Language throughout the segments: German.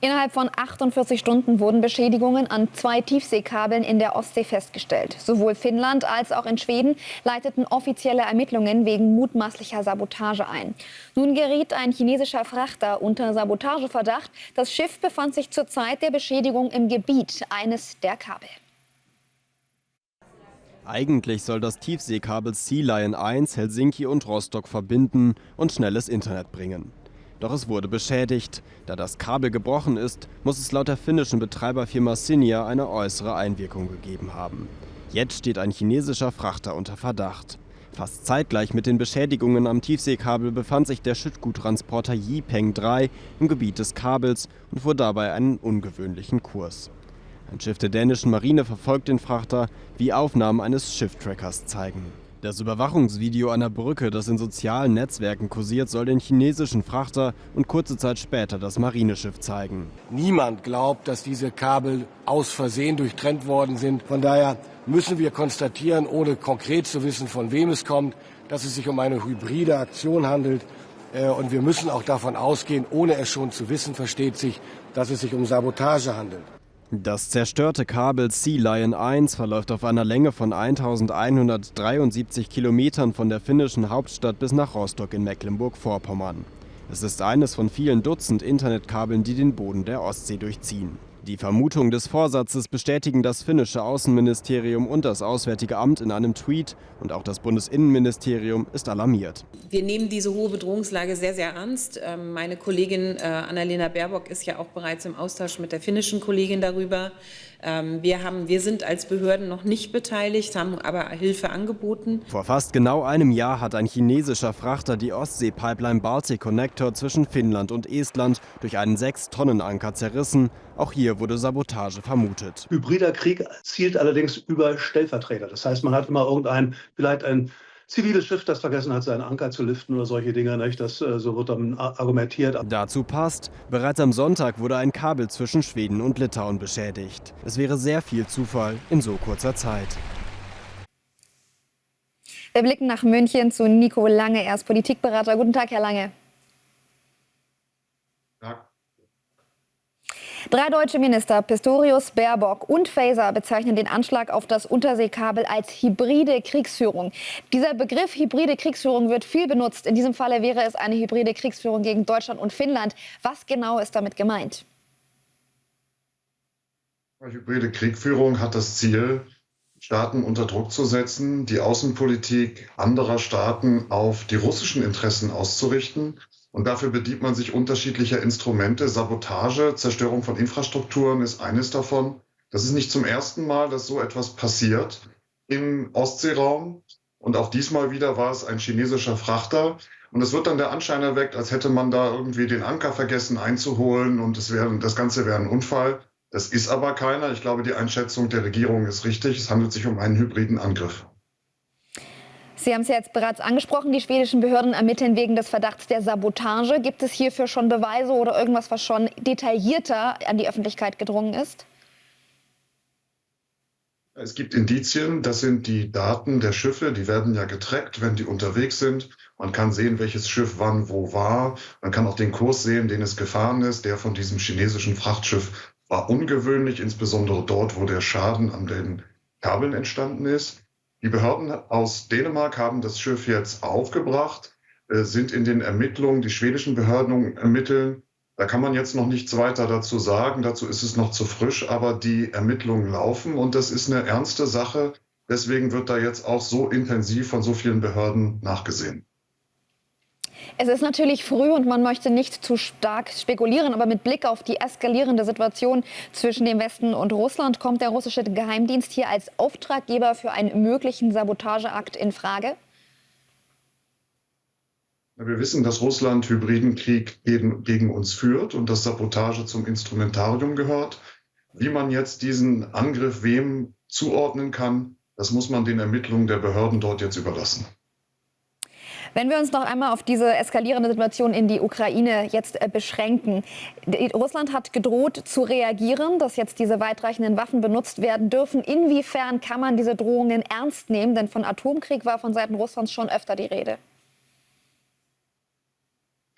Innerhalb von 48 Stunden wurden Beschädigungen an 2 Tiefseekabeln in der Ostsee festgestellt. Sowohl Finnland als auch in Schweden leiteten offizielle Ermittlungen wegen mutmaßlicher Sabotage ein. Nun geriet ein chinesischer Frachter unter Sabotageverdacht. Das Schiff befand sich zur Zeit der Beschädigung im Gebiet eines der Kabel. Eigentlich soll das Tiefseekabel Sea Lion 1 Helsinki und Rostock verbinden und schnelles Internet bringen. Doch es wurde beschädigt. Da das Kabel gebrochen ist, muss es laut der finnischen Betreiberfirma Cinia eine äußere Einwirkung gegeben haben. Jetzt steht ein chinesischer Frachter unter Verdacht. Fast zeitgleich mit den Beschädigungen am Tiefseekabel befand sich der Schüttguttransporter Yipeng 3 im Gebiet des Kabels und fuhr dabei einen ungewöhnlichen Kurs. Ein Schiff der dänischen Marine verfolgt den Frachter, wie Aufnahmen eines Schifftrackers zeigen. Das Überwachungsvideo einer Brücke, das in sozialen Netzwerken kursiert, soll den chinesischen Frachter und kurze Zeit später das Marineschiff zeigen. Niemand glaubt, dass diese Kabel aus Versehen durchtrennt worden sind. Von daher müssen wir konstatieren, ohne konkret zu wissen, von wem es kommt, dass es sich um eine hybride Aktion handelt. Und wir müssen auch davon ausgehen, ohne es schon zu wissen, versteht sich, dass es sich um Sabotage handelt. Das zerstörte Kabel Sea Lion 1 verläuft auf einer Länge von 1173 Kilometern von der finnischen Hauptstadt bis nach Rostock in Mecklenburg-Vorpommern. Es ist eines von vielen Dutzend Internetkabeln, die den Boden der Ostsee durchziehen. Die Vermutung des Vorsatzes bestätigen das finnische Außenministerium und das Auswärtige Amt in einem Tweet, und auch das Bundesinnenministerium ist alarmiert. Wir nehmen diese hohe Bedrohungslage sehr, sehr ernst. Meine Kollegin Annalena Baerbock ist ja auch bereits im Austausch mit der finnischen Kollegin darüber. Wir sind als Behörden noch nicht beteiligt, haben aber Hilfe angeboten. Vor fast genau einem Jahr hat ein chinesischer Frachter die Ostsee-Pipeline Baltic Connector zwischen Finnland und Estland durch einen 6-Tonnen-Anker zerrissen. Auch hier wurde Sabotage vermutet. Hybrider Krieg zielt allerdings über Stellvertreter. Das heißt, man hat immer vielleicht ein ziviles Schiff, das vergessen hat, seinen Anker zu liften oder solche Dinge. Nicht? So wird dann argumentiert. Dazu passt, bereits am Sonntag wurde ein Kabel zwischen Schweden und Litauen beschädigt. Es wäre sehr viel Zufall in so kurzer Zeit. Wir blicken nach München zu Nico Lange. Er ist Politikberater. Guten Tag, Herr Lange. Ja. 3 deutsche Minister, Pistorius, Baerbock und Faeser, bezeichnen den Anschlag auf das Unterseekabel als hybride Kriegsführung. Dieser Begriff hybride Kriegsführung wird viel benutzt. In diesem Falle wäre es eine hybride Kriegsführung gegen Deutschland und Finnland. Was genau ist damit gemeint? Hybride Kriegführung hat das Ziel, Staaten unter Druck zu setzen, die Außenpolitik anderer Staaten auf die russischen Interessen auszurichten. Und dafür bedient man sich unterschiedlicher Instrumente. Sabotage, Zerstörung von Infrastrukturen ist eines davon. Das ist nicht zum ersten Mal, dass so etwas passiert im Ostseeraum. Und auch diesmal wieder war es ein chinesischer Frachter. Und es wird dann der Anschein erweckt, als hätte man da irgendwie den Anker vergessen einzuholen und das Ganze wäre ein Unfall. Das ist aber keiner. Ich glaube, die Einschätzung der Regierung ist richtig. Es handelt sich um einen hybriden Angriff. Sie haben es ja jetzt bereits angesprochen, die schwedischen Behörden ermitteln wegen des Verdachts der Sabotage. Gibt es hierfür schon Beweise oder irgendwas, was schon detaillierter an die Öffentlichkeit gedrungen ist? Es gibt Indizien, das sind die Daten der Schiffe, die werden ja getrackt, wenn die unterwegs sind. Man kann sehen, welches Schiff wann wo war. Man kann auch den Kurs sehen, den es gefahren ist. Der von diesem chinesischen Frachtschiff war ungewöhnlich, insbesondere dort, wo der Schaden an den Kabeln entstanden ist. Die Behörden aus Dänemark haben das Schiff jetzt aufgebracht, sind in den Ermittlungen, die schwedischen Behörden ermitteln. Da kann man jetzt noch nichts weiter dazu sagen, dazu ist es noch zu frisch, aber die Ermittlungen laufen und das ist eine ernste Sache. Deswegen wird da jetzt auch so intensiv von so vielen Behörden nachgesehen. Es ist natürlich früh und man möchte nicht zu stark spekulieren, aber mit Blick auf die eskalierende Situation zwischen dem Westen und Russland kommt der russische Geheimdienst hier als Auftraggeber für einen möglichen Sabotageakt in Frage? Wir wissen, dass Russland hybriden Krieg gegen uns führt und dass Sabotage zum Instrumentarium gehört. Wie man jetzt diesen Angriff wem zuordnen kann, das muss man den Ermittlungen der Behörden dort jetzt überlassen. Wenn wir uns noch einmal auf diese eskalierende Situation in die Ukraine jetzt beschränken. Russland hat gedroht zu reagieren, dass jetzt diese weitreichenden Waffen benutzt werden dürfen. Inwiefern kann man diese Drohungen ernst nehmen? Denn von Atomkrieg war von Seiten Russlands schon öfter die Rede.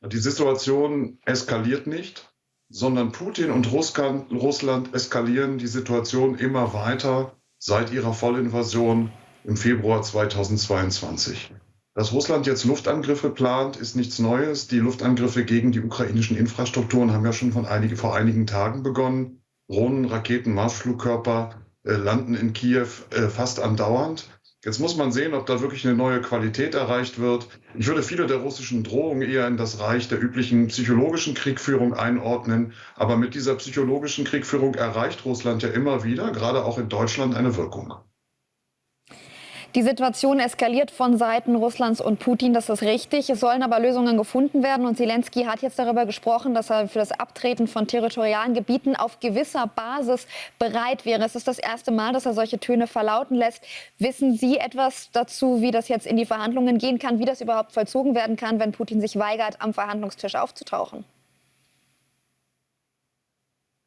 Die Situation eskaliert nicht. sondern Putin und Russland eskalieren die Situation immer weiter seit ihrer Vollinvasion im Februar 2022. Dass Russland jetzt Luftangriffe plant, ist nichts Neues. Die Luftangriffe gegen die ukrainischen Infrastrukturen haben ja schon vor einigen Tagen begonnen. Drohnen, Raketen, Marschflugkörper landen in Kiew fast andauernd. Jetzt muss man sehen, ob da wirklich eine neue Qualität erreicht wird. Ich würde viele der russischen Drohungen eher in das Reich der üblichen psychologischen Kriegführung einordnen. Aber mit dieser psychologischen Kriegführung erreicht Russland ja immer wieder, gerade auch in Deutschland, eine Wirkung. Die Situation eskaliert von Seiten Russlands und Putin, das ist richtig. Es sollen aber Lösungen gefunden werden. Und Zelensky hat jetzt darüber gesprochen, dass er für das Abtreten von territorialen Gebieten auf gewisser Basis bereit wäre. Es ist das erste Mal, dass er solche Töne verlauten lässt. Wissen Sie etwas dazu, wie das jetzt in die Verhandlungen gehen kann, wie das überhaupt vollzogen werden kann, wenn Putin sich weigert, am Verhandlungstisch aufzutauchen?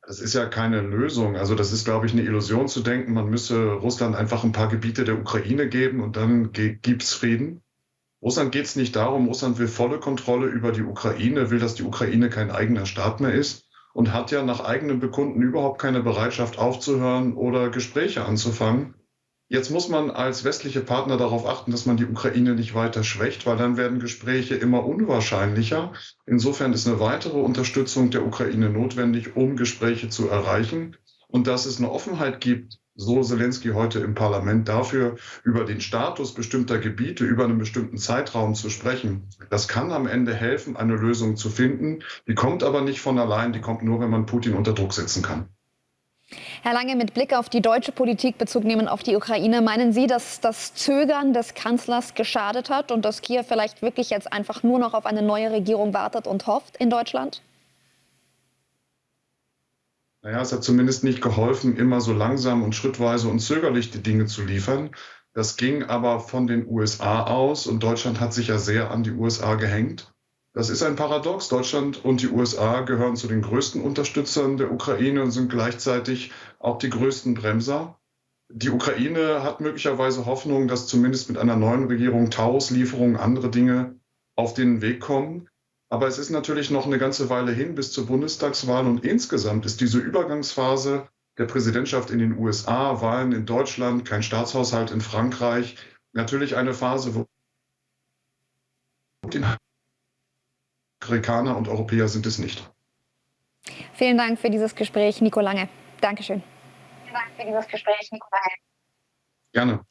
Das ist ja keine Lösung. Also das ist, glaube ich, eine Illusion zu denken, man müsse Russland einfach ein paar Gebiete der Ukraine geben und dann gibt's Frieden. Russland geht es nicht darum, Russland will volle Kontrolle über die Ukraine, will, dass die Ukraine kein eigener Staat mehr ist und hat ja nach eigenem Bekunden überhaupt keine Bereitschaft aufzuhören oder Gespräche anzufangen. Jetzt muss man als westliche Partner darauf achten, dass man die Ukraine nicht weiter schwächt, weil dann werden Gespräche immer unwahrscheinlicher. Insofern ist eine weitere Unterstützung der Ukraine notwendig, um Gespräche zu erreichen. Und dass es eine Offenheit gibt, so Zelensky heute im Parlament, dafür, über den Status bestimmter Gebiete, über einen bestimmten Zeitraum zu sprechen, das kann am Ende helfen, eine Lösung zu finden. Die kommt aber nicht von allein, die kommt nur, wenn man Putin unter Druck setzen kann. Herr Lange, mit Blick auf die deutsche Politik Bezug nehmen auf die Ukraine, meinen Sie, dass das Zögern des Kanzlers geschadet hat und dass Kiew vielleicht wirklich jetzt einfach nur noch auf eine neue Regierung wartet und hofft in Deutschland? Naja, es hat zumindest nicht geholfen, immer so langsam und schrittweise und zögerlich die Dinge zu liefern. Das ging aber von den USA aus und Deutschland hat sich ja sehr an die USA gehängt. Das ist ein Paradox. Deutschland und die USA gehören zu den größten Unterstützern der Ukraine und sind gleichzeitig auch die größten Bremser. Die Ukraine hat möglicherweise Hoffnung, dass zumindest mit einer neuen Regierung Taurus-Lieferungen, andere Dinge auf den Weg kommen. Aber es ist natürlich noch eine ganze Weile hin bis zur Bundestagswahl und insgesamt ist diese Übergangsphase der Präsidentschaft in den USA, Wahlen in Deutschland, kein Staatshaushalt in Frankreich, natürlich eine Phase, wo die Amerikaner und Europäer sind es nicht. Vielen Dank für dieses Gespräch, Nico Lange. Dankeschön. Vielen Dank für dieses Gespräch, Nico Lange. Gerne.